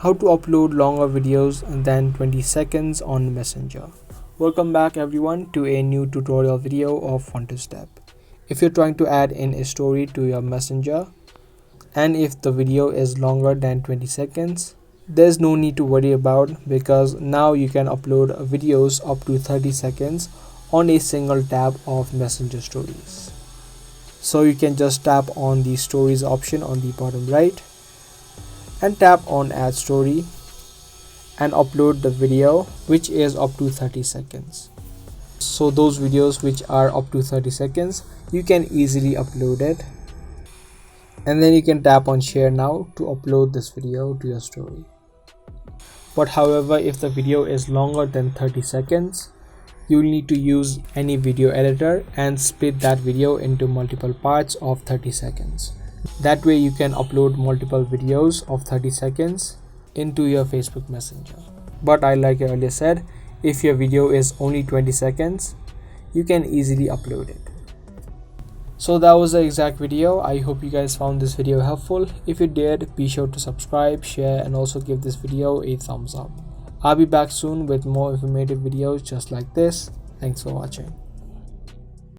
How to upload longer videos than 20 seconds on Messenger. Welcome back everyone to a new tutorial video of Fun to Step. If you're trying to add in a story to your Messenger and if the video is longer than 20 seconds, there's no need to worry about, because now you can upload videos up to 30 seconds on a single tab of Messenger stories. So you can just tap on the stories option on the bottom right and tap on add story and upload the video which is up to 30 seconds. So those videos which are up to 30 seconds, you can easily upload it, and then you can tap on share now to upload this video to your story. But however, if the video is longer than 30 seconds, you'll need to use any video editor and split that video into multiple parts of 30 seconds. That way you can upload multiple videos of 30 seconds into your Facebook Messenger. But like I earlier said, if your video is only 20 seconds, you can easily upload it. So that was the exact video. I hope you guys found this video helpful. If you did, be sure to subscribe, share, and also give this video a thumbs up. I'll be back soon with more informative videos just like this. Thanks for watching.